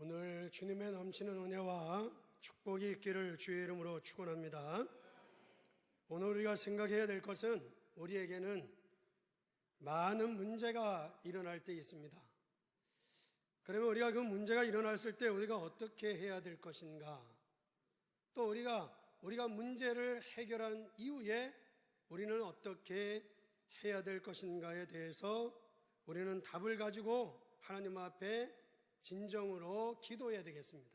오늘 주님의 넘치는 은혜와 축복이 있기를 주의 이름으로 축원합니다. 오늘 우리가 생각해야 될 것은 우리에게는 많은 문제가 일어날 때 있습니다. 그러면 우리가 그 문제가 일어났을 때 우리가 어떻게 해야 될 것인가? 또 우리가 문제를 해결한 이후에 우리는 어떻게 해야 될 것인가에 대해서 우리는 답을 가지고 하나님 앞에 진정으로 기도해야 되겠습니다.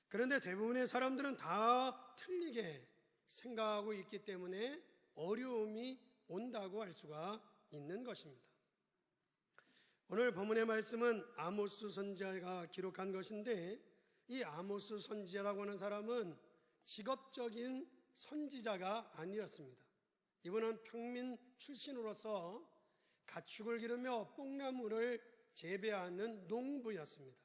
그런데 대부분의 사람들은 다 틀리게 생각하고 있기 때문에 어려움이 온다고 할 수가 있는 것입니다. 오늘 본문의 말씀은 아모스 선지자가 기록한 것인데, 이 아모스 선지자라고 하는 사람은 직업적인 선지자가 아니었습니다. 이분은 평민 출신으로서 가축을 기르며 뽕나무를 재배하는 농부였습니다.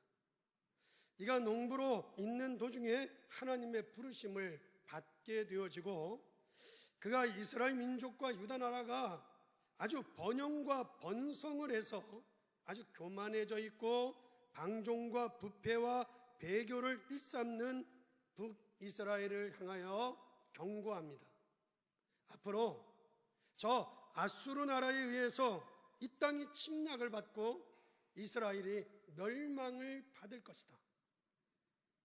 이가 농부로 있는 도중에 하나님의 부르심을 받게 되어지고, 그가 이스라엘 민족과 유다 나라가 아주 번영과 번성을 해서 아주 교만해져 있고 방종과 부패와 배교를 일삼는 북이스라엘을 향하여 경고합니다. 앞으로 저 아수르 나라에 의해서 이 땅이 침략을 받고 이스라엘이 멸망을 받을 것이다.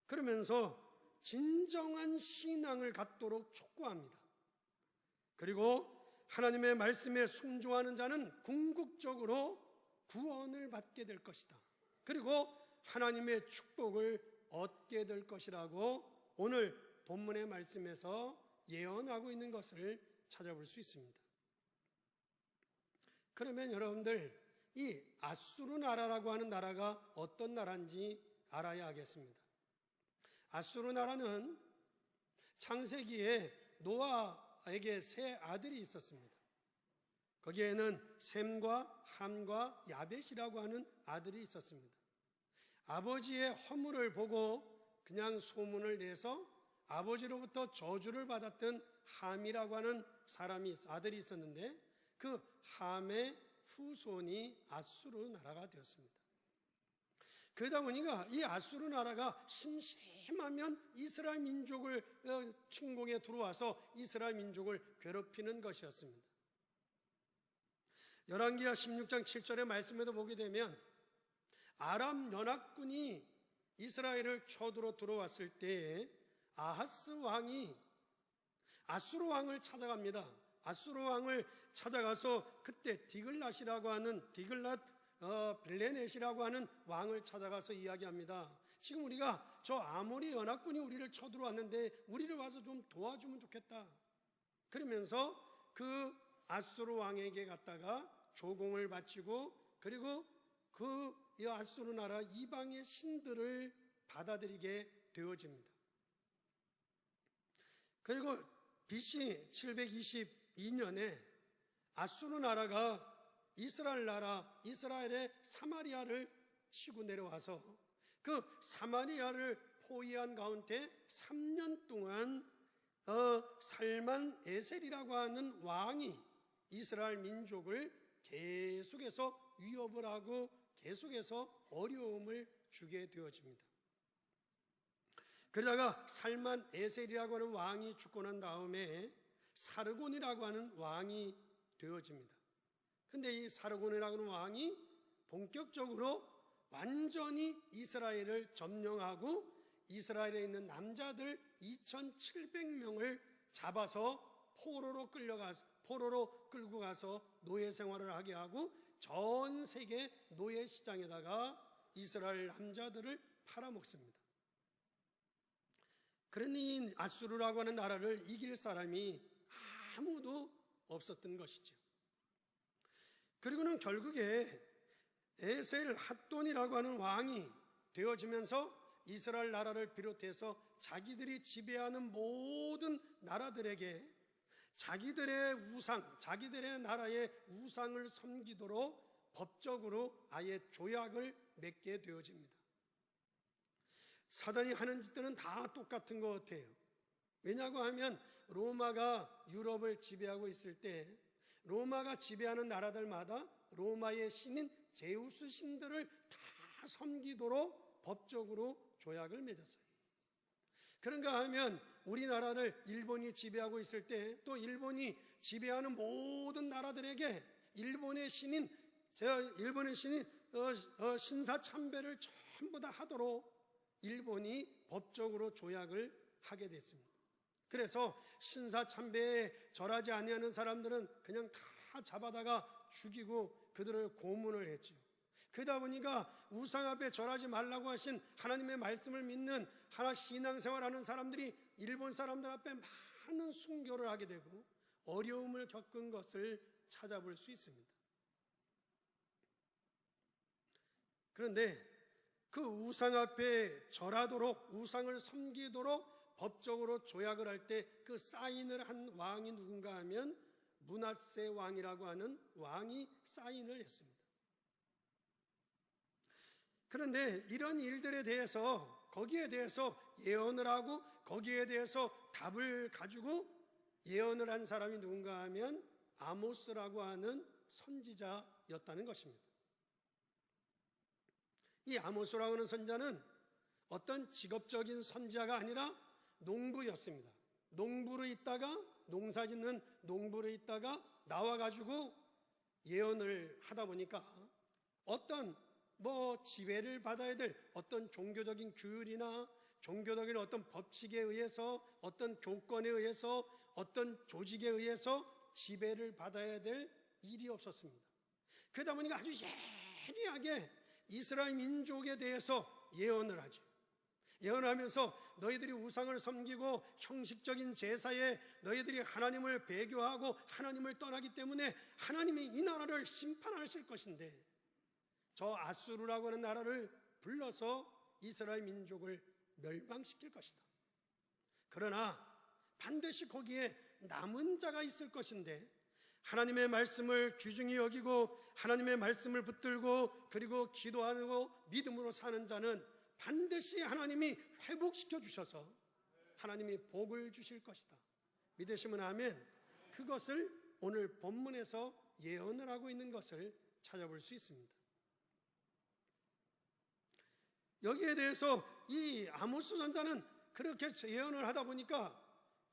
그러면서 진정한 신앙을 갖도록 촉구합니다. 그리고 하나님의 말씀에 순종하는 자는 궁극적으로 구원을 받게 될 것이다. 그리고 하나님의 축복을 얻게 될 것이라고 오늘 본문의 말씀에서 예언하고 있는 것을 찾아볼 수 있습니다. 그러면 여러분들, 이 아수르 나라라고 하는 나라가 어떤 나라인지 알아야 하겠습니다. 아수르 나라는 창세기에 노아에게 세 아들이 있었습니다. 거기에는 셈과 함과 야벳이라고 하는 아들이 있었습니다. 아버지의 허물을 보고 그냥 소문을 내서 아버지로부터 저주를 받았던 함이라고 하는 아들이 있었는데, 그 함의 후손이 아수르 나라가 되었습니다. 그러다 보니까 이 아수르 나라가 심심하면 이스라엘 민족을 침공에 들어와서 이스라엘 민족을 괴롭히는 것이었습니다. 열왕기하 16장 7절의 말씀에도 보게 되면 아람 연합군이 이스라엘을 쳐들어 들어왔을 때에 아하스 왕이 아수르 왕을 찾아갑니다. 아수르 왕을 찾아가서 그때 디글랏이라고 하는 빌레넷이라고 하는 왕을 찾아가서 이야기합니다. 지금 우리가 저 아모리 연합군이 우리를 쳐들어왔는데 우리를 와서 좀 도와주면 좋겠다. 그러면서 그 아수르 왕에게 갔다가 조공을 바치고, 그리고 그 아수르 나라 이방의 신들을 받아들이게 되어집니다. 그리고 BC 722년에 아수르 나라가 이스라엘의 사마리아를 치고 내려와서 그 사마리아를 포위한 가운데 3년 동안 살만 에셀이라고 하는 왕이 이스라엘 민족을 계속해서 위협을 하고 계속해서 어려움을 주게 되어집니다. 그러다가 살만 에셀이라고 하는 왕이 죽고 난 다음에 사르곤이라고 하는 왕이 되어집니다. 근데 이 사르곤이라고 하는 왕이 본격적으로 완전히 이스라엘을 점령하고 이스라엘에 있는 남자들 2,700명을 잡아서 포로로 끌고 가서 노예 생활을 하게 하고 전 세계 노예 시장에다가 이스라엘 남자들을 팔아먹습니다. 그러니 이 아수르라고 하는 나라를 이길 사람이 아무도 없었던 것이죠. 그리고는 결국에 에셀 핫돈이라고 하는 왕이 되어지면서 이스라엘 나라를 비롯해서 자기들이 지배하는 모든 나라들에게 자기들의 나라의 우상을 섬기도록 법적으로 아예 조약을 맺게 되어집니다. 사단이 하는 짓들은 다 똑같은 것 같아요. 왜냐고 하면 로마가 유럽을 지배하고 있을 때 로마가 지배하는 나라들마다 로마의 신인 제우스 신들을 다 섬기도록 법적으로 조약을 맺었어요. 그런가 하면 우리나라를 일본이 지배하고 있을 때 또 일본이 지배하는 모든 나라들에게 일본의 신인 신사참배를 전부 다 하도록 일본이 법적으로 조약을 하게 됐습니다. 그래서 신사참배에 절하지 아니하는 사람들은 그냥 다 잡아다가 죽이고 그들을 고문을 했죠. 그러다 보니까 우상 앞에 절하지 말라고 하신 하나님의 말씀을 믿는 하나 신앙생활하는 사람들이 일본 사람들 앞에 많은 순교를 하게 되고 어려움을 겪은 것을 찾아볼 수 있습니다. 그런데 그 우상 앞에 절하도록 우상을 섬기도록 법적으로 조약을 할 때 그 사인을 한 왕이 누군가 하면 므낫세 왕이라고 하는 왕이 사인을 했습니다. 그런데 이런 일들에 대해서 거기에 대해서 예언을 하고 거기에 대해서 답을 가지고 예언을 한 사람이 누군가 하면 아모스라고 하는 선지자였다는 것입니다. 이 아모스라고 하는 선지자는 어떤 직업적인 선지자가 아니라 농부였습니다. 농부로 있다가 농사짓는 농부로 있다가 나와가지고 예언을 하다 보니까 어떤 지배를 받아야 될 어떤 종교적인 규율이나 종교적인 어떤 법칙에 의해서 어떤 교권에 의해서 어떤 조직에 의해서 지배를 받아야 될 일이 없었습니다. 그러다 보니까 아주 예리하게 이스라엘 민족에 대해서 예언을 하죠. 예언하면서 너희들이 우상을 섬기고 형식적인 제사에 너희들이 하나님을 배교하고 하나님을 떠나기 때문에 하나님이 이 나라를 심판하실 것인데 저 아수르라고 하는 나라를 불러서 이스라엘 민족을 멸망시킬 것이다. 그러나 반드시 거기에 남은 자가 있을 것인데 하나님의 말씀을 귀중히 여기고 하나님의 말씀을 붙들고 그리고 기도하고 믿음으로 사는 자는 반드시 하나님이 회복시켜 주셔서 하나님이 복을 주실 것이다. 믿으시면 아멘. 그것을 오늘 본문에서 예언을 하고 있는 것을 찾아볼 수 있습니다. 여기에 대해서 이 아모스 선지자는 그렇게 예언을 하다 보니까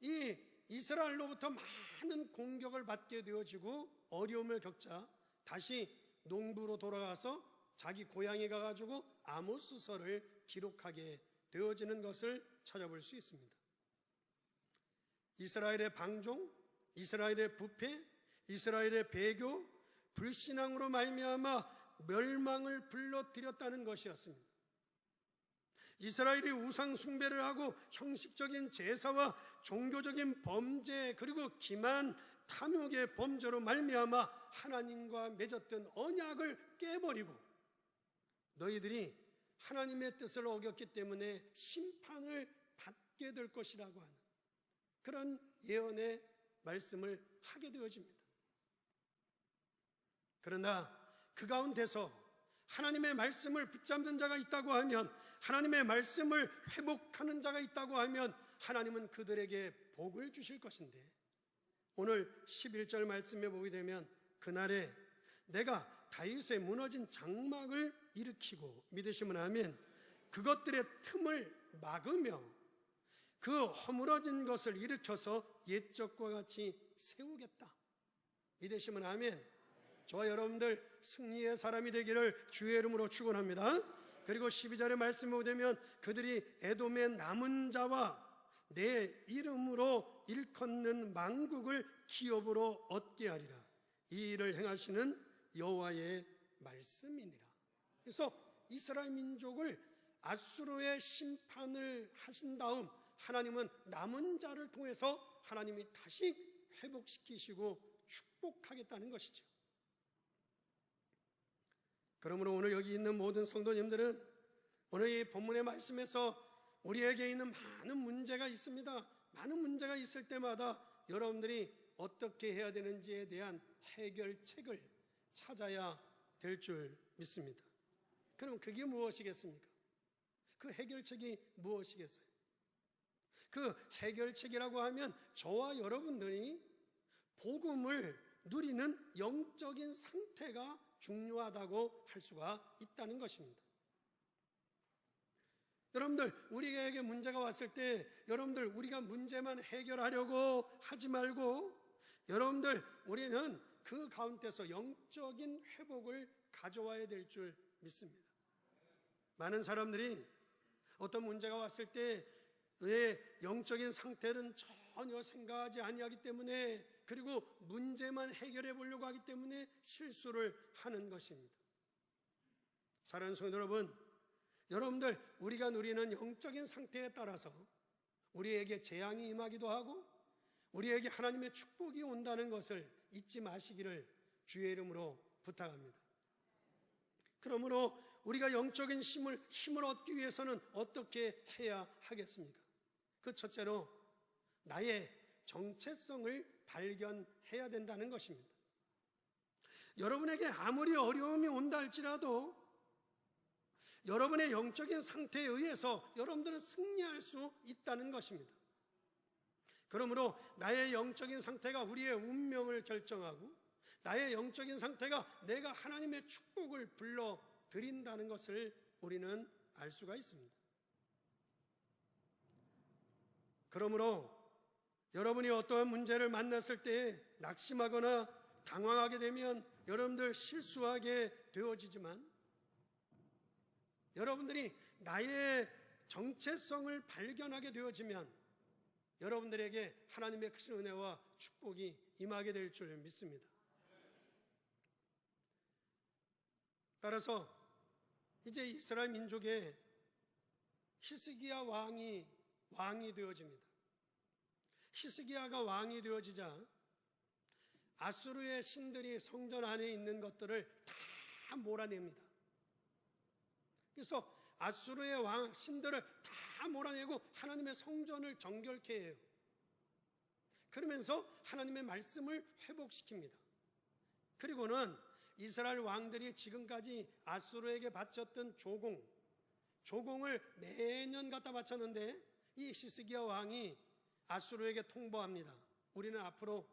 이 이스라엘로부터 많은 공격을 받게 되어지고 어려움을 겪자 다시 농부로 돌아가서 자기 고향에 가가지고 아모스서를 기록하게 되어지는 것을 찾아볼 수 있습니다. 이스라엘의 방종, 이스라엘의 부패, 이스라엘의 배교, 불신앙으로 말미암아 멸망을 불러들였다는 것이었습니다. 이스라엘이 우상 숭배를 하고 형식적인 제사와 종교적인 범죄 그리고 기만, 탐욕의 범죄로 말미암아 하나님과 맺었던 언약을 깨버리고 너희들이 하나님의 뜻을 어겼기 때문에 심판을 받게 될 것이라고 하는 그런 예언의 말씀을 하게 되어집니다. 그러나 그 가운데서 하나님의 말씀을 붙잡는 자가 있다고 하면 하나님의 말씀을 회복하는 자가 있다고 하면 하나님은 그들에게 복을 주실 것인데 오늘 11절 말씀에 보게 되면 그날에 내가 다윗의 무너진 장막을 일으키고 믿으시면 아멘 그것들의 틈을 막으며 그 허물어진 것을 일으켜서 옛적과 같이 세우겠다. 믿으시면 아멘. 저와 여러분들 승리의 사람이 되기를 주의 이름으로 축원합니다. 그리고 12절의 말씀에 보면 그들이 에돔의 남은 자와 내 이름으로 일컫는 만국을 기업으로 얻게 하리라. 이 일을 행하시는 여호와의 말씀이니라. 그래서 이스라엘 민족을 아수르의 심판을 하신 다음 하나님은 남은 자를 통해서 하나님이 다시 회복시키시고 축복하겠다는 것이죠. 그러므로 오늘 여기 있는 모든 성도님들은 오늘 이 본문의 말씀에서 우리에게 있는 많은 문제가 있습니다. 많은 문제가 있을 때마다 여러분들이 어떻게 해야 되는지에 대한 해결책을 찾아야 될 줄 믿습니다. 그럼 그게 무엇이겠습니까? 그 해결책이 무엇이겠어요? 그 해결책이라고 하면 저와 여러분들이 복음을 누리는 영적인 상태가 중요하다고 할 수가 있다는 것입니다. 여러분들, 우리에게 문제가 왔을 때 여러분들, 우리가 문제만 해결하려고 하지 말고 여러분들, 우리는 그 가운데서 영적인 회복을 가져와야 될 줄 믿습니다. 많은 사람들이 어떤 문제가 왔을 때 왜 영적인 상태는 전혀 생각하지 아니하기 때문에, 그리고 문제만 해결해 보려고 하기 때문에 실수를 하는 것입니다. 사랑하는 성도 여러분, 여러분들, 우리가 누리는 영적인 상태에 따라서 우리에게 재앙이 임하기도 하고 우리에게 하나님의 축복이 온다는 것을 잊지 마시기를 주의 이름으로 부탁합니다. 그러므로 우리가 영적인 힘을 얻기 위해서는 어떻게 해야 하겠습니까? 그 첫째로 나의 정체성을 발견해야 된다는 것입니다. 여러분에게 아무리 어려움이 온다 할지라도 여러분의 영적인 상태에 의해서 여러분들은 승리할 수 있다는 것입니다. 그러므로 나의 영적인 상태가 우리의 운명을 결정하고 나의 영적인 상태가 내가 하나님의 축복을 불러드린다는 것을 우리는 알 수가 있습니다. 그러므로 여러분이 어떠한 문제를 만났을 때 낙심하거나 당황하게 되면 여러분들 실수하게 되어지지만, 여러분들이 나의 정체성을 발견하게 되어지면 여러분들에게 하나님의 크신 은혜와 축복이 임하게 될 줄 믿습니다. 따라서 이제 이스라엘 민족의 히스기야 왕이 되어집니다. 히스기야가 왕이 되어지자 아수르의 신들이 성전 안에 있는 것들을 다 몰아냅니다. 그래서 아수르의 신들을 다 몰아내고 하나님의 성전을 정결케 해요. 그러면서 하나님의 말씀을 회복시킵니다. 그리고는 이스라엘 왕들이 지금까지 아수르에게 바쳤던 조공을 매년 갖다 바쳤는데, 이 히스기야 왕이 아수르에게 통보합니다. 우리는 앞으로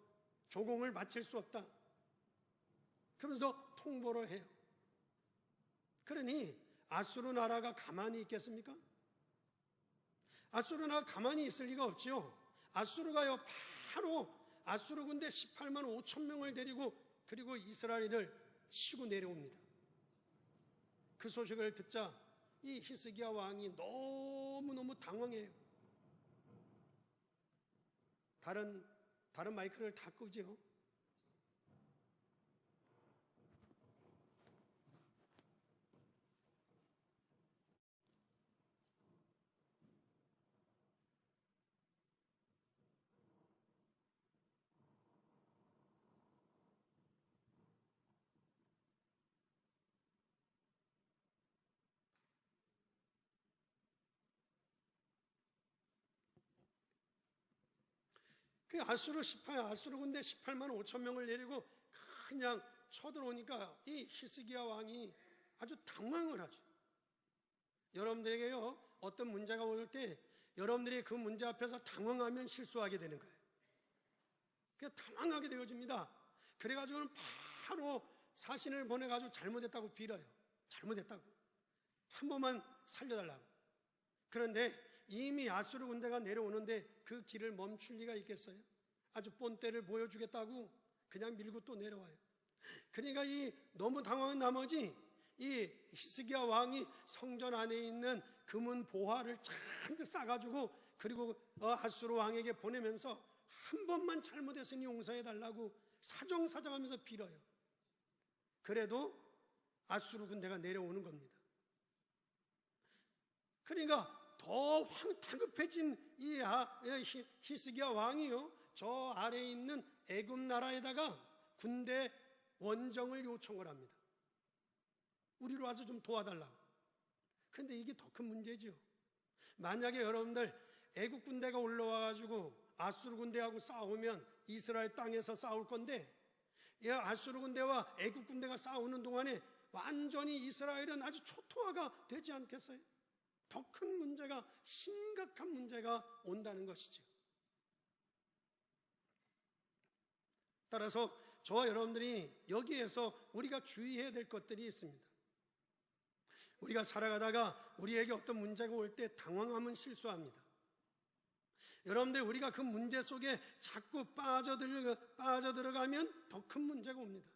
조공을 바칠 수 없다. 그러면서 통보를 해요. 그러니 아수르 나라가 가만히 있겠습니까? 아수르 나라가 가만히 있을 리가 없죠. 아수르가요, 바로 아수르 군대 18만 5천 명을 데리고 그리고 이스라엘을 치고 내려옵니다. 그 소식을 듣자 이 히스기야 왕이 너무너무 당황해요. 다른 마이크를 다 끄죠. 그 아수르 군대 18만 5천 명을 내리고 그냥 쳐들어오니까 이 히스기야 왕이 아주 당황을 하죠. 여러분들에게요, 어떤 문제가 올 때 여러분들이 그 문제 앞에서 당황하면 실수하게 되는 거예요. 그래서 당황하게 되어집니다. 그래가지고는 바로 사신을 보내가지고 잘못했다고 빌어요. 잘못했다고. 한 번만 살려달라고. 그런데 이미 아수르 군대가 내려오는데 그 길을 멈출 리가 있겠어요? 아주 본때를 보여주겠다고 그냥 밀고 또 내려와요. 그러니까 너무 당황한 나머지 이 히스기야 왕이 성전 안에 있는 금은 보화를 잔뜩 싸가지고 그리고 아수르 왕에게 보내면서 한 번만 잘못했으니 용서해달라고 사정사정하면서 빌어요. 그래도 아수르 군대가 내려오는 겁니다. 그러니까 더 다급해진 이 히스기야 왕이요, 저 아래에 있는 애굽 나라에다가 군대 원정을 요청을 합니다. 우리로 와서 좀 도와달라고. 근데 이게 더 큰 문제죠. 만약에 여러분들 애굽 군대가 올라와가지고 아수르 군대하고 싸우면 이스라엘 땅에서 싸울 건데, 이 아수르 군대와 애굽 군대가 싸우는 동안에 완전히 이스라엘은 아주 초토화가 되지 않겠어요? 더 큰 문제가, 심각한 문제가 온다는 것이죠. 따라서 저와 여러분들이 여기에서 우리가 주의해야 될 것들이 있습니다. 우리가 살아가다가 우리에게 어떤 문제가 올 때 당황하면 실수합니다. 여러분들, 우리가 그 문제 속에 자꾸 빠져들어가면 더 큰 문제가 옵니다.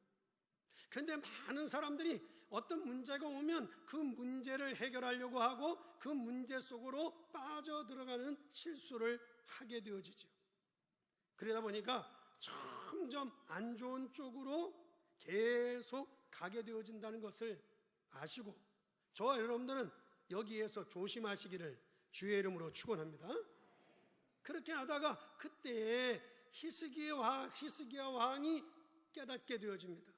그런데 많은 사람들이 어떤 문제가 오면 그 문제를 해결하려고 하고 그 문제 속으로 빠져들어가는 실수를 하게 되어지죠. 그러다 보니까 점점 안 좋은 쪽으로 계속 가게 되어진다는 것을 아시고, 저와 여러분들은 여기에서 조심하시기를 주의 이름으로 축원합니다. 그렇게 하다가 그때에 히스기야 왕이 깨닫게 되어집니다.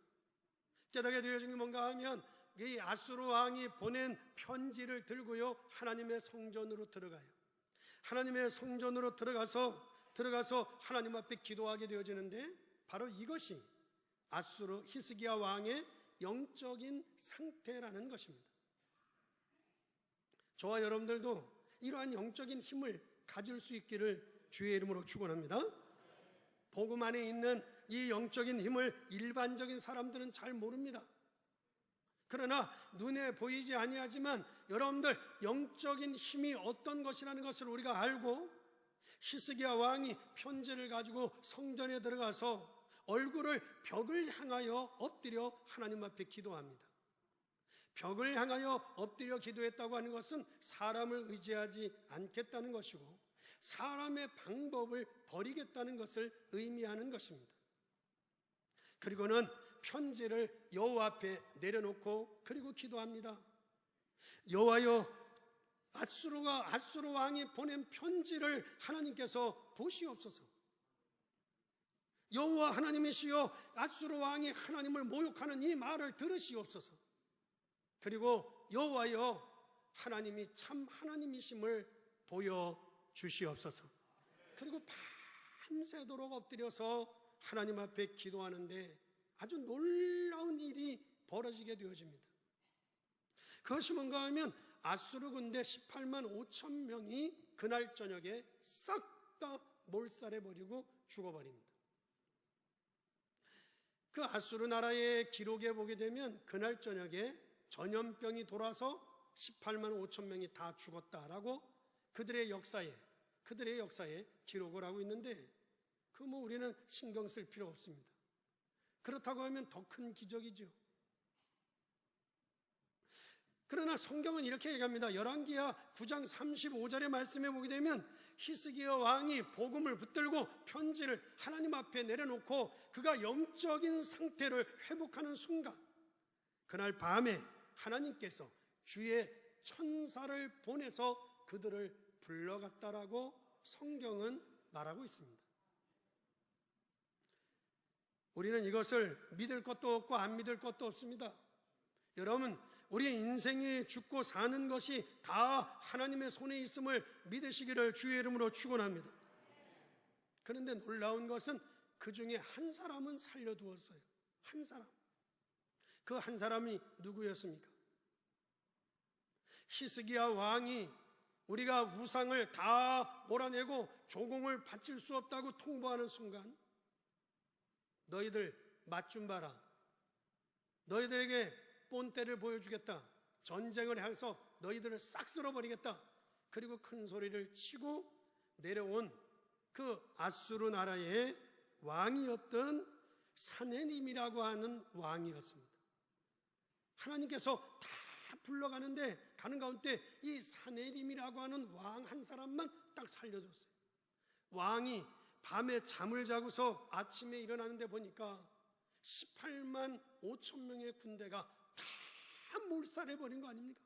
깨닫게 되어진 게 뭔가 하면 이 아수르 왕이 보낸 편지를 들고요, 하나님의 성전으로 들어가요. 하나님의 성전으로 들어가서 하나님 앞에 기도하게 되어지는데, 바로 이것이 히스기야 왕의 영적인 상태라는 것입니다. 저와 여러분들도 이러한 영적인 힘을 가질 수 있기를 주의 이름으로 축원합니다. 복음 안에 있는 이 영적인 힘을 일반적인 사람들은 잘 모릅니다. 그러나 눈에 보이지 아니하지만 여러분들, 영적인 힘이 어떤 것이라는 것을 우리가 알고, 히스기야 왕이 편지를 가지고 성전에 들어가서 얼굴을 벽을 향하여 엎드려 하나님 앞에 기도합니다. 벽을 향하여 엎드려 기도했다고 하는 것은 사람을 의지하지 않겠다는 것이고, 사람의 방법을 버리겠다는 것을 의미하는 것입니다. 그리고는 편지를 여호와 앞에 내려놓고 그리고 기도합니다. 여호와여, 아수르 왕이 보낸 편지를 하나님께서 보시옵소서. 여호와 하나님이시여, 아수르 왕이 하나님을 모욕하는 이 말을 들으시옵소서. 그리고 여호와여, 하나님이 참 하나님이심을 보여주시옵소서. 그리고 밤새도록 엎드려서 하나님 앞에 기도하는데 아주 놀라운 일이 벌어지게 되어집니다. 그것이 뭔가 하면 아수르 군대 18만 5천 명이 그날 저녁에 싹 다 몰살해버리고 죽어버립니다. 그 아수르 나라의 기록에 보게 되면 그날 저녁에 전염병이 돌아서 18만 5천 명이 다 죽었다라고 그들의 역사에 기록을 하고 있는데, 우리는 신경 쓸 필요 없습니다. 그렇다고 하면 더 큰 기적이죠. 그러나 성경은 이렇게 얘기합니다. 열왕기하 9장 35절의 말씀에 보게 되면 히스기야 왕이 복음을 붙들고 편지를 하나님 앞에 내려놓고 그가 영적인 상태를 회복하는 순간, 그날 밤에 하나님께서 주의 천사를 보내서 그들을 불러갔다라고 성경은 말하고 있습니다. 우리는 이것을 믿을 것도 없고 안 믿을 것도 없습니다. 여러분, 우리의 인생이 죽고 사는 것이 다 하나님의 손에 있음을 믿으시기를 주의 이름으로 축원합니다. 그런데 놀라운 것은 그 중에 한 사람은 살려두었어요. 한 사람. 그 한 사람이 누구였습니까? 히스기야 왕이 우리가 우상을 다 몰아내고 조공을 바칠 수 없다고 통보하는 순간, 너희들 맛 좀 봐라, 너희들에게 본때를 보여주겠다, 전쟁을 해서 너희들을 싹 쓸어버리겠다, 그리고 큰 소리를 치고 내려온 그 아수르 나라의 왕이었던 사네림이라고 하는 왕이었습니다. 하나님께서 다 불러가는데 가는 가운데 이 사네림이라고 하는 왕 한 사람만 딱 살려줬어요. 왕이 밤에 잠을 자고서 아침에 일어나는데 보니까 18만 5천 명의 군대가 다 몰살해버린 거 아닙니까?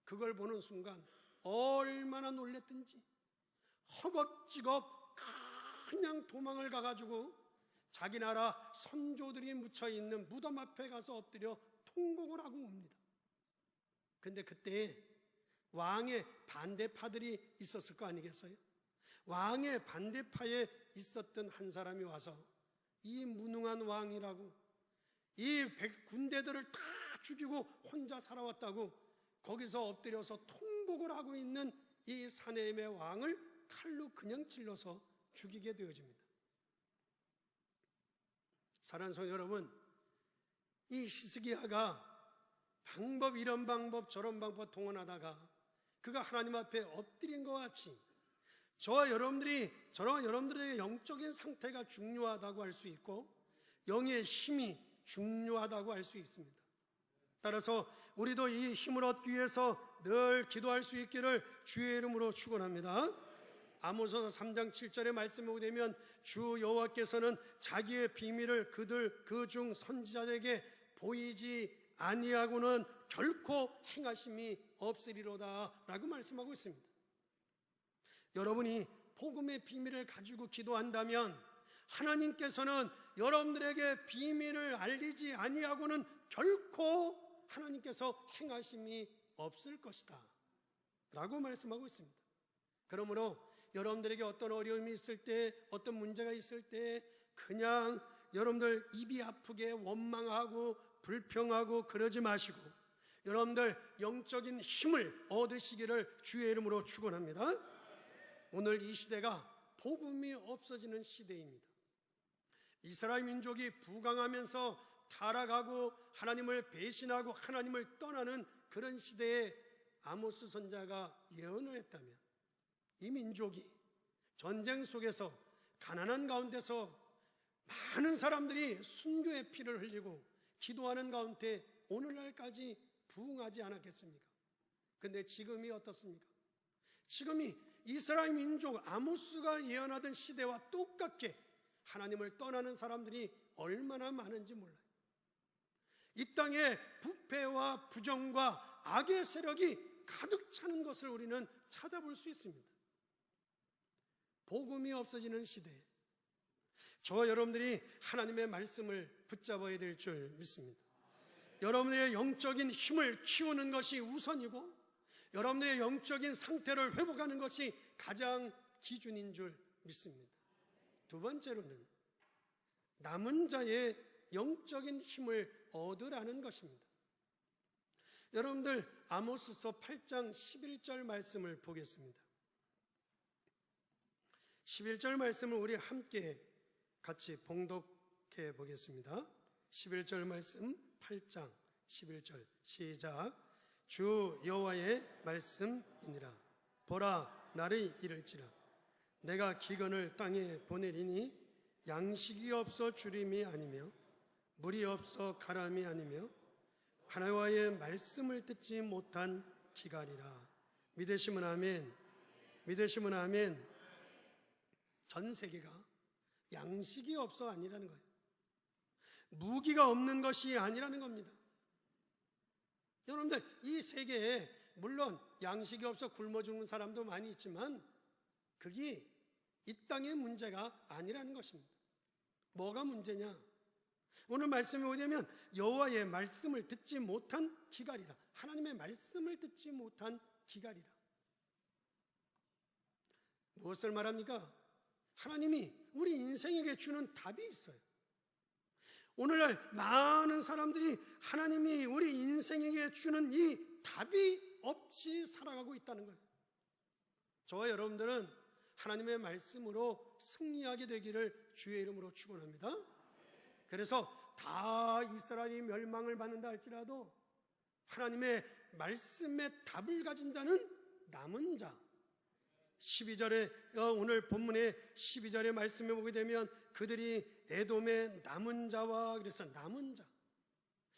그걸 보는 순간 얼마나 놀랬든지 허겁지겁 그냥 도망을 가가지고 자기 나라 선조들이 묻혀있는 무덤 앞에 가서 엎드려 통곡을 하고 옵니다. 근데 그때 왕의 반대파들이 있었을 거 아니겠어요? 왕의 반대파에 있었던 한 사람이 와서 이 무능한 왕이라고, 이 군대들을 다 죽이고 혼자 살아왔다고 거기서 엎드려서 통곡을 하고 있는 이 사네림의 왕을 칼로 그냥 찔러서 죽이게 되어집니다. 사랑하는 성도 여러분, 이 히스기야가 이런 방법 저런 방법 동원하다가 그가 하나님 앞에 엎드린 것 같이 저와 여러분들의 영적인 상태가 중요하다고 할 수 있고 영의 힘이 중요하다고 할 수 있습니다. 따라서 우리도 이 힘을 얻기 위해서 늘 기도할 수 있기를 주의 이름으로 축원합니다. 아모스서 3장 7절의 말씀에 보게 되면 주 여호와께서는 자기의 비밀을 그 중 선지자에게 보이지 아니하고는 결코 행하심이 없으리로다 라고 말씀하고 있습니다. 여러분이 복음의 비밀을 가지고 기도한다면 하나님께서는 여러분들에게 비밀을 알리지 아니하고는 결코 하나님께서 행하심이 없을 것이다 라고 말씀하고 있습니다. 그러므로 여러분들에게 어떤 어려움이 있을 때, 어떤 문제가 있을 때 그냥 여러분들 입이 아프게 원망하고 불평하고 그러지 마시고 여러분들 영적인 힘을 얻으시기를 주의 이름으로 축원합니다. 오늘 이 시대가 복음이 없어지는 시대입니다. 이스라엘 민족이 부강하면서 타락하고 하나님을 배신하고 하나님을 떠나는 그런 시대에 아모스 선지자가 예언을 했다면 이 민족이 전쟁 속에서 가난한 가운데서 많은 사람들이 순교의 피를 흘리고 기도하는 가운데 오늘날까지 부흥하지 않았겠습니까? 근데 지금이 어떻습니까? 지금이 이스라엘 민족 아모스가 예언하던 시대와 똑같게 하나님을 떠나는 사람들이 얼마나 많은지 몰라요. 이 땅에 부패와 부정과 악의 세력이 가득 차는 것을 우리는 찾아볼 수 있습니다. 복음이 없어지는 시대에 저와 여러분들이 하나님의 말씀을 붙잡아야 될 줄 믿습니다. 여러분의 영적인 힘을 키우는 것이 우선이고 여러분들의 영적인 상태를 회복하는 것이 가장 기준인 줄 믿습니다. 두 번째로는 남은 자의 영적인 힘을 얻으라는 것입니다. 여러분들 아모스서 8장 11절 말씀을 보겠습니다. 11절 말씀을 우리 함께 같이 봉독해 보겠습니다. 11절 말씀 8장 11절 시작. 주 여호와의 말씀이니라. 보라 날이 이를지라 내가 기근을 땅에 보내리니 양식이 없어 주림이 아니며 물이 없어 가람이 아니며 하나님의 말씀을 듣지 못한 기갈이라. 믿으시면 아멘. 믿으시면 아멘. 전 세계가 양식이 없어 아니라는 거예요. 무기가 없는 것이 아니라는 겁니다. 여러분들 이 세계에 물론 양식이 없어 굶어 죽는 사람도 많이 있지만 그게 이 땅의 문제가 아니라는 것입니다. 뭐가 문제냐? 오늘 말씀에 오면 여호와의 말씀을 듣지 못한 기갈이라. 하나님의 말씀을 듣지 못한 기갈이라. 무엇을 말합니까? 하나님이 우리 인생에게 주는 답이 있어요. 오늘날 많은 사람들이 하나님이 우리 인생에게 주는 이 답이 없이 살아가고 있다는 거예요. 저와 여러분들은 하나님의 말씀으로 승리하게 되기를 주의 이름으로 축원합니다. 그래서 다 이스라엘이 멸망을 받는다 할지라도 하나님의 말씀의 답을 가진 자는 남은 자. 12절에 오늘 본문의 12절의 말씀에 보게 되면 그들이 에돔의 남은 자와 그래서 남은 자.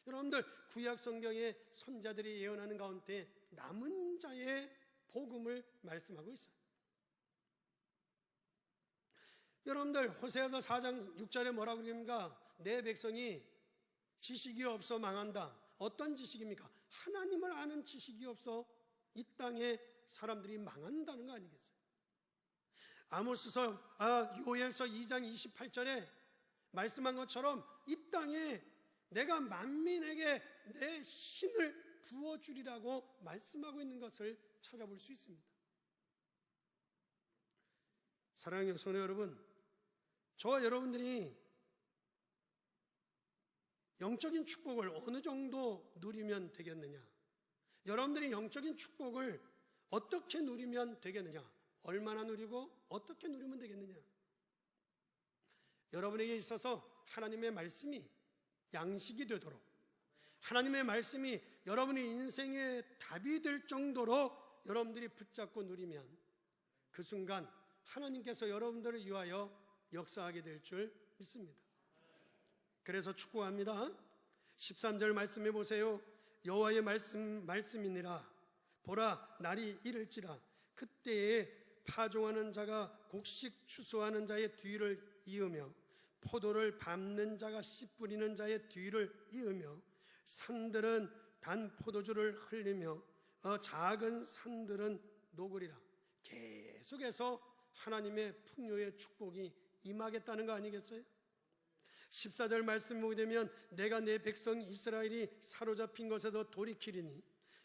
여러분들 구약 성경의 선자들이 예언하는 가운데 남은 자의 복음을 말씀하고 있어요. 여러분들 호세아서 4장 6절에 뭐라고 그럽니까? 내 백성이 지식이 없어 망한다. 어떤 지식입니까? 하나님을 아는 지식이 없어 이 땅에 사람들이 망한다는 거 아니겠어요? 요엘서 2장 28절에 말씀한 것처럼 이 땅에 내가 만민에게 내 신을 부어주리라고 말씀하고 있는 것을 찾아볼 수 있습니다. 사랑하는 성도 여러분, 저와 여러분들이 영적인 축복을 어느 정도 누리면 되겠느냐? 여러분들이 영적인 축복을 어떻게 누리면 되겠느냐? 얼마나 누리고 어떻게 누리면 되겠느냐? 여러분에게 있어서 하나님의 말씀이 양식이 되도록 하나님의 말씀이 여러분의 인생의 답이 될 정도로 여러분들이 붙잡고 누리면 그 순간 하나님께서 여러분들을 위하여 역사하게 될 줄 믿습니다. 그래서 축복합니다. 13절 말씀해 보세요. 여호와의 말씀이니라. 보라, 날이 이를지라. 그때에 파종하는 자가 곡식 추수하는 자의 뒤를 이으며 포도를 밟는 자가 씨 뿌리는 자의 뒤를 이으며 산들은 단 포도주를 흘리며 작은 산들은 녹으리라. 계속해서 하나님의 풍요의 축복이 임하겠다는 거 아니겠어요? 14절 말씀 보게 되면 내가 내 백성 이스라엘이 사로잡힌 것에도 돌이키리니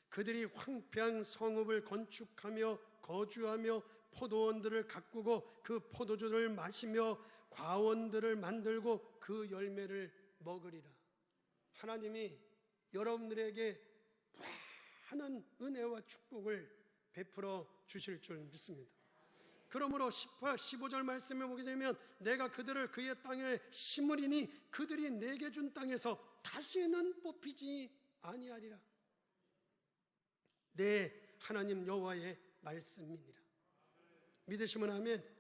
그들이 황폐한 성읍을 건축하며 거주하며 포도원들을 가꾸고 그 포도주를 마시며 과원들을 만들고 그 열매를 먹으리라. 하나님이 여러분들에게 많은 은혜와 축복을 베풀어 주실 줄 믿습니다. 그러므로 15절 말씀에 보게 되면 내가 그들을 그의 땅에 심으리니 그들이 내게 준 땅에서 다시는 뽑히지 아니하리라. 내 하나님 여호와의 말씀이니라. 믿으시면 아멘.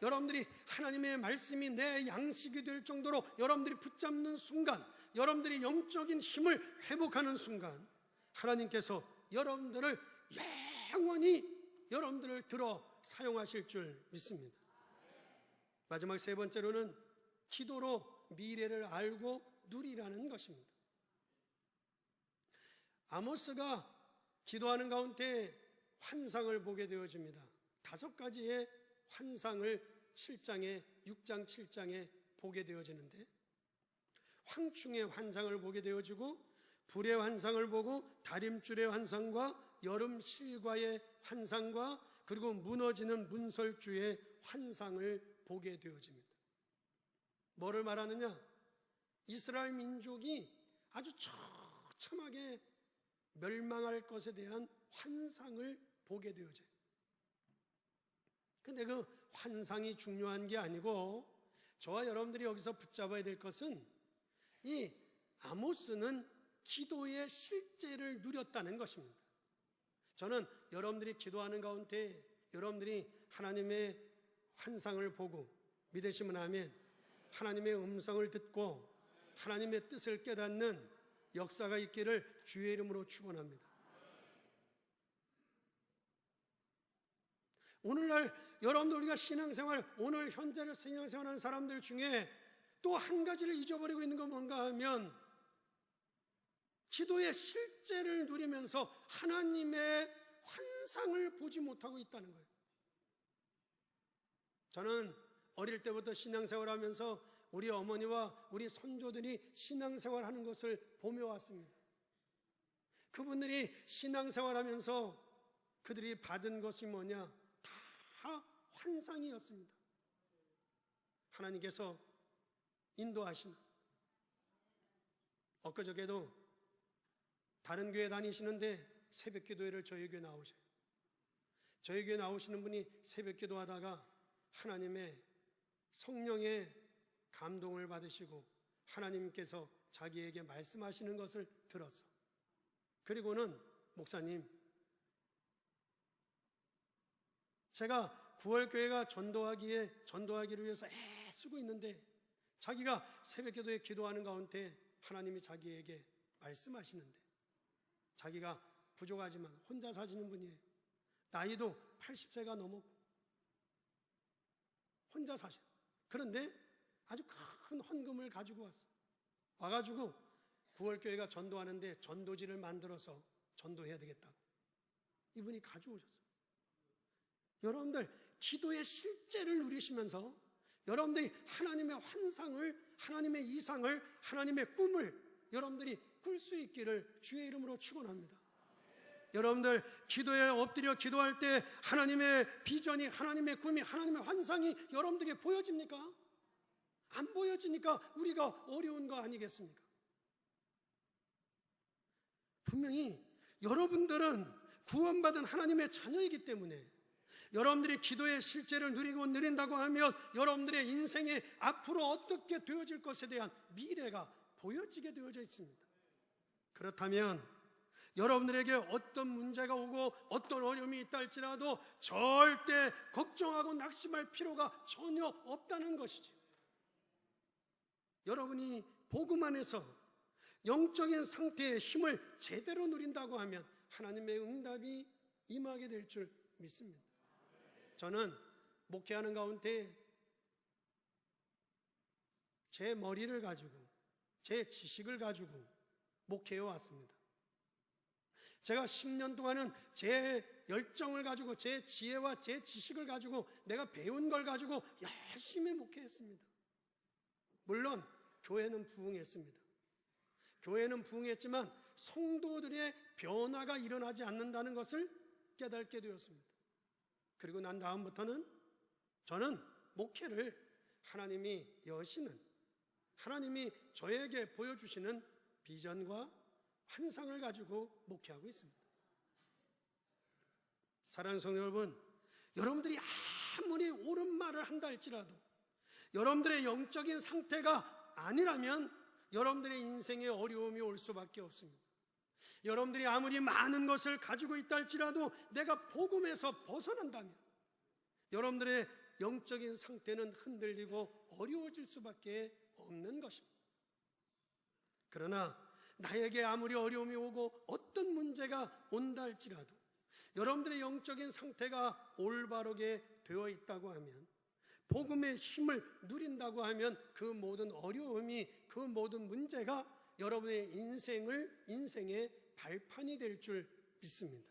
여러분들이 하나님의 말씀이 내 양식이 될 정도로 여러분들이 붙잡는 순간, 여러분들이 영적인 힘을 회복하는 순간 하나님께서 여러분들을 영원히 여러분들을 들어 사용하실 줄 믿습니다. 마지막 세 번째로는 기도로 미래를 알고 누리라는 것입니다. 아모스가 기도하는 가운데 환상을 보게 되어집니다. 5가지의 환상을 6장 7장에 보게 되어지는데 황충의 환상을 보게 되어지고 불의 환상을 보고 다림줄의 환상과 여름 실과의 환상과 그리고 무너지는 문설주의 환상을 보게 되어집니다. 뭐를 말하느냐? 이스라엘 민족이 아주 처참하게 멸망할 것에 대한 환상을 보게 되어져요. 근데 그 환상이 중요한 게 아니고 저와 여러분들이 여기서 붙잡아야 될 것은 이 아모스는 기도의 실제를 누렸다는 것입니다. 저는 여러분들이 기도하는 가운데 여러분들이 하나님의 환상을 보고 믿으시면 아멘, 하나님의 음성을 듣고 하나님의 뜻을 깨닫는 역사가 있기를 주의 이름으로 축원합니다. 오늘날 여러분들 우리가 신앙생활, 오늘 현재를 신앙생활하는 사람들 중에 또 한 가지를 잊어버리고 있는 건 뭔가 하면 기도의 실제를 누리면서 하나님의 환상을 보지 못하고 있다는 거예요. 저는 어릴 때부터 신앙생활하면서 우리 어머니와 우리 선조들이 신앙생활하는 것을 보며 왔습니다. 그분들이 신앙생활하면서 그들이 받은 것이 뭐냐? 다 환상이었습니다. 하나님께서 인도하신. 엊그저께도 다른 교회 다니시는데 새벽 기도회를 저희 교회 나오셔요. 저희 교회 나오시는 분이 새벽 기도하다가 하나님의 성령의 감동을 받으시고 하나님께서 자기에게 말씀하시는 것을 들었어. 그리고는 목사님, 제가 9월 교회가 전도하기를 위해서 애쓰고 있는데 자기가 새벽 기도에 기도하는 가운데 하나님이 자기에게 말씀하시는데 자기가 부족하지만 혼자 사시는 분이에요. 나이도 80세가 넘었고 혼자 사셔. 그런데 아주 큰 헌금을 가지고 왔어. 와가지고 9월 교회가 전도하는데 전도지를 만들어서 전도해야 되겠다고 이분이 가져오셨어요. 여러분들 기도의 실제를 누리시면서 여러분들이 하나님의 환상을, 하나님의 이상을, 하나님의 꿈을 여러분들이 꿀 수 있기를 주의 이름으로 축원합니다. 여러분들 기도에 엎드려 기도할 때 하나님의 비전이, 하나님의 꿈이, 하나님의 환상이 여러분들에게 보여집니까? 안 보여지니까 우리가 어려운 거 아니겠습니까? 분명히 여러분들은 구원받은 하나님의 자녀이기 때문에 여러분들이 기도의 실제를 누린다고 하면 여러분들의 인생이 앞으로 어떻게 되어질 것에 대한 미래가 보여지게 되어져 있습니다. 그렇다면 여러분들에게 어떤 문제가 오고 어떤 어려움이 있다 할지라도 절대 걱정하고 낙심할 필요가 전혀 없다는 것이죠. 여러분이 복음 안에서 영적인 상태의 힘을 제대로 누린다고 하면 하나님의 응답이 임하게 될 줄 믿습니다. 저는 목회하는 가운데 제 머리를 가지고 제 지식을 가지고 목회해 왔습니다. 제가 10년 동안은 제 열정을 가지고 제 지혜와 제 지식을 가지고 내가 배운 걸 가지고 열심히 목회했습니다. 물론 교회는 부흥했습니다. 교회는 부흥했지만 성도들의 변화가 일어나지 않는다는 것을 깨닫게 되었습니다. 그리고 난 다음부터는 저는 목회를 하나님이 여시는, 하나님이 저에게 보여주시는 비전과 환상을 가지고 목회하고 있습니다. 사랑하는 성도 여러분, 여러분들이 아무리 옳은 말을 한다 할지라도 여러분들의 영적인 상태가 아니라면 여러분들의 인생에 어려움이 올 수밖에 없습니다. 여러분들이 아무리 많은 것을 가지고 있다 할지라도 내가 복음에서 벗어난다면 여러분들의 영적인 상태는 흔들리고 어려워질 수밖에 없는 것입니다. 그러나 나에게 아무리 어려움이 오고 어떤 문제가 온다 할지라도 여러분들의 영적인 상태가 올바르게 되어 있다고 하면, 복음의 힘을 누린다고 하면 그 모든 어려움이, 그 모든 문제가 여러분의 인생의 발판이 될 줄 믿습니다.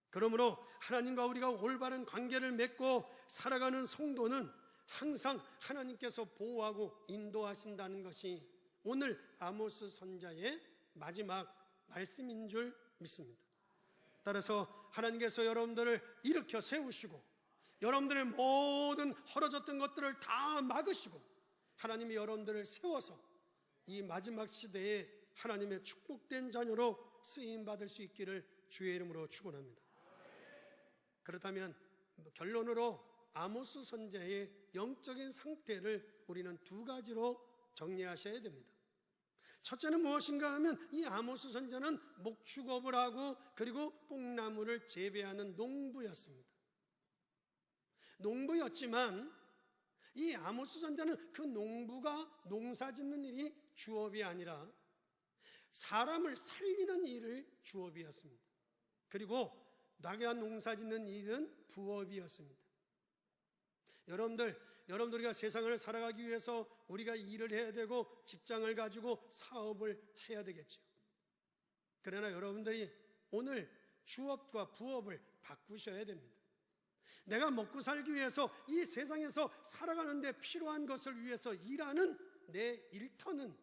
그러므로 하나님과 우리가 올바른 관계를 맺고 살아가는 성도는 항상 하나님께서 보호하고 인도하신다는 것이 오늘 아모스 선지자의 마지막 말씀인 줄 믿습니다. 따라서 하나님께서 여러분들을 일으켜 세우시고 여러분들의 모든 헐어졌던 것들을 다 막으시고 하나님이 여러분들을 세워서 이 마지막 시대에 하나님의 축복된 자녀로 쓰임받을 수 있기를 주의 이름으로 축원합니다. 그렇다면 결론으로 아모스 선지자의 영적인 상태를 우리는 두 가지로 정리하셔야 됩니다. 첫째는 무엇인가 하면 이 아모스 선지자는 목축업을 하고 그리고 뽕나무를 재배하는 농부였습니다. 농부였지만 이 아모스 선지자는 그 농부가 농사짓는 일이 주업이 아니라 사람을 살리는 일을 주업이었습니다. 그리고 낙야 농사짓는 일은 부업이었습니다. 여러분들 우리가 세상을 살아가기 위해서 우리가 일을 해야 되고 직장을 가지고 사업을 해야 되겠죠. 그러나 여러분들이 오늘 주업과 부업을 바꾸셔야 됩니다. 내가 먹고 살기 위해서 이 세상에서 살아가는 데 필요한 것을 위해서 일하는 내 일터는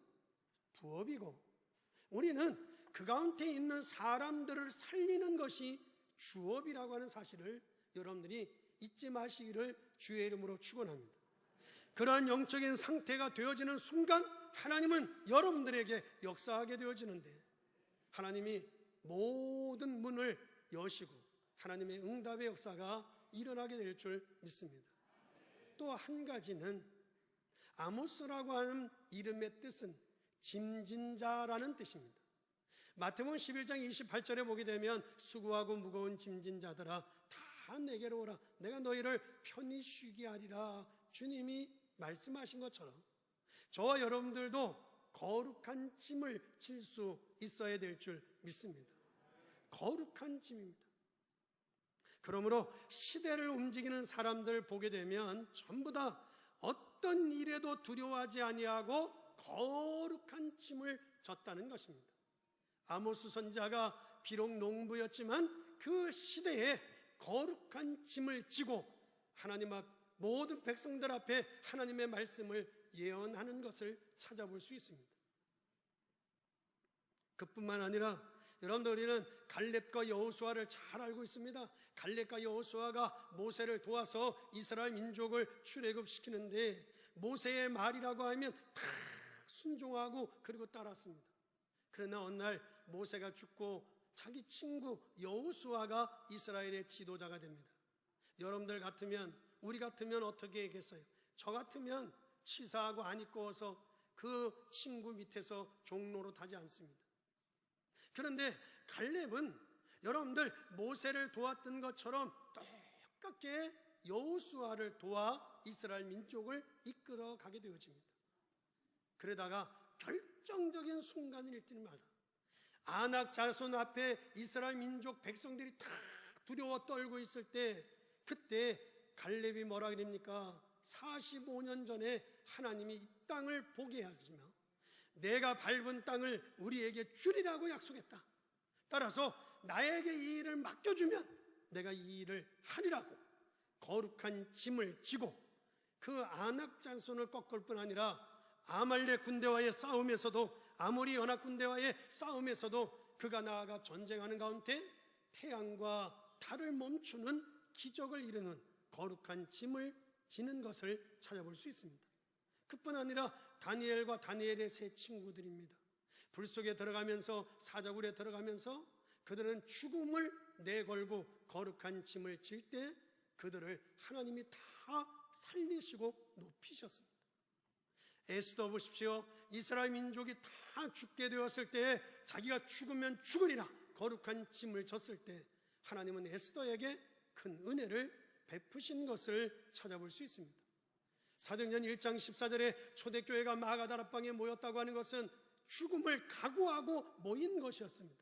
부업이고 우리는 그 가운데 있는 사람들을 살리는 것이 주업이라고 하는 사실을 여러분들이 잊지 마시기를 주의 이름으로 축원합니다. 그러한 영적인 상태가 되어지는 순간 하나님은 여러분들에게 역사하게 되어지는데 하나님이 모든 문을 여시고 하나님의 응답의 역사가 일어나게 될 줄 믿습니다. 또 한 가지는 아모스라고 하는 이름의 뜻은 짐진자라는 뜻입니다. 마태복음 11장 28절에 보게 되면 수고하고 무거운 짐진 자들아 다 내게로 오라 내가 너희를 편히 쉬게 하리라 주님이 말씀하신 것처럼 저와 여러분들도 거룩한 짐을 질 수 있어야 될 줄 믿습니다. 거룩한 짐입니다. 그러므로 시대를 움직이는 사람들 보게 되면 전부 다 어떤 일에도 두려워하지 아니하고 거룩한 짐을 졌다는 것입니다. 아모스 선지자가 비록 농부였지만 그 시대에 거룩한 짐을 지고 하나님 앞 모든 백성들 앞에 하나님의 말씀을 예언하는 것을 찾아볼 수 있습니다. 그뿐만 아니라 여러분들 우리는 갈렙과 여호수아를 잘 알고 있습니다. 갈렙과 여호수아가 모세를 도와서 이스라엘 민족을 출애굽시키는데 모세의 말이라고 하면 다 순종하고 그리고 따랐습니다. 그러나 어느 날 모세가 죽고 자기 친구 여호수아가 이스라엘의 지도자가 됩니다. 여러분들 같으면 우리 같으면 어떻게 하겠어요? 저 같으면 치사하고 안 입고서 그 친구 밑에서 종로로 타지 않습니다. 그런데 갈렙은 여러분들 모세를 도왔던 것처럼 똑같게 여호수아를 도와 이스라엘 민족을 이끌어 가게 되어집니다. 그러다가 결정적인 순간을 일때마다 아낙 자손 앞에 이스라엘 민족 백성들이 다 두려워 떨고 있을 때, 그때 갈렙이 뭐라 그럽니까? 45년 전에 하나님이 이 땅을 보게 하시며 내가 밟은 땅을 우리에게 주리라고 약속했다. 따라서 나에게 이 일을 맡겨주면 내가 이 일을 하리라고 거룩한 짐을 지고 그 아낙 자손을 꺾을 뿐 아니라 아말렉 군대와의 싸움에서도, 아모리 연합 군대와의 싸움에서도 그가 나아가 전쟁하는 가운데 태양과 달을 멈추는 기적을 이루는 거룩한 짐을 지는 것을 찾아볼 수 있습니다. 그뿐 아니라 다니엘과 다니엘의 세 친구들입니다. 불 속에 들어가면서, 사자굴에 들어가면서 그들은 죽음을 내걸고 거룩한 짐을 질 때 그들을 하나님이 다 살리시고 높이셨습니다. 에스더 보십시오. 이스라엘 민족이 다 죽게 되었을 때 자기가 죽으면 죽으리라 거룩한 짐을 졌을 때 하나님은 에스더에게 큰 은혜를 베푸신 것을 찾아볼 수 있습니다. 사도행전 1장 14절에 초대교회가 마가다락방에 모였다고 하는 것은 죽음을 각오하고 모인 것이었습니다.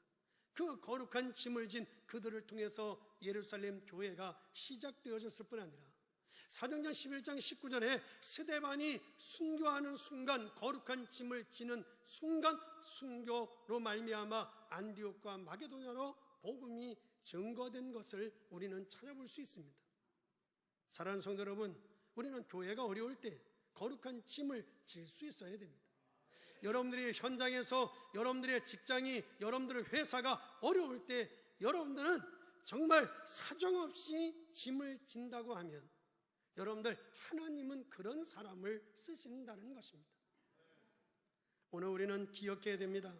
그 거룩한 짐을 진 그들을 통해서 예루살렘 교회가 시작되어졌을 뿐 아니라 사도행전 11장 19절에 스데반이 순교하는 순간, 거룩한 짐을 지는 순간 순교로 말미암아 안디옥과 마게도냐로 복음이 증거된 것을 우리는 찾아볼 수 있습니다. 사랑하는 성도 여러분, 우리는 교회가 어려울 때 거룩한 짐을 질 수 있어야 됩니다. 여러분들이 현장에서, 여러분들의 직장이, 여러분들의 회사가 어려울 때 여러분들은 정말 사정없이 짐을 진다고 하면 여러분들, 하나님은 그런 사람을 쓰신다는 것입니다. 오늘 우리는 기억해야 됩니다.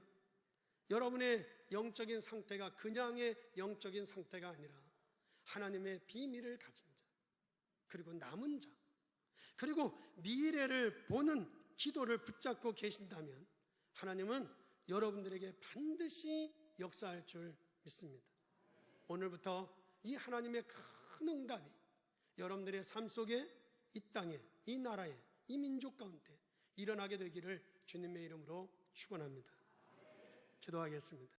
여러분의 영적인 상태가 그냥의 영적인 상태가 아니라 하나님의 비밀을 가진 자, 그리고 남은 자, 그리고 미래를 보는 기도를 붙잡고 계신다면 하나님은 여러분들에게 반드시 역사할 줄 믿습니다. 오늘부터 이 하나님의 큰 응답이 여러분들의 삶 속에, 이 땅에, 이 나라에, 이 민족 가운데 일어나게 되기를 주님의 이름으로 축원합니다. 기도하겠습니다.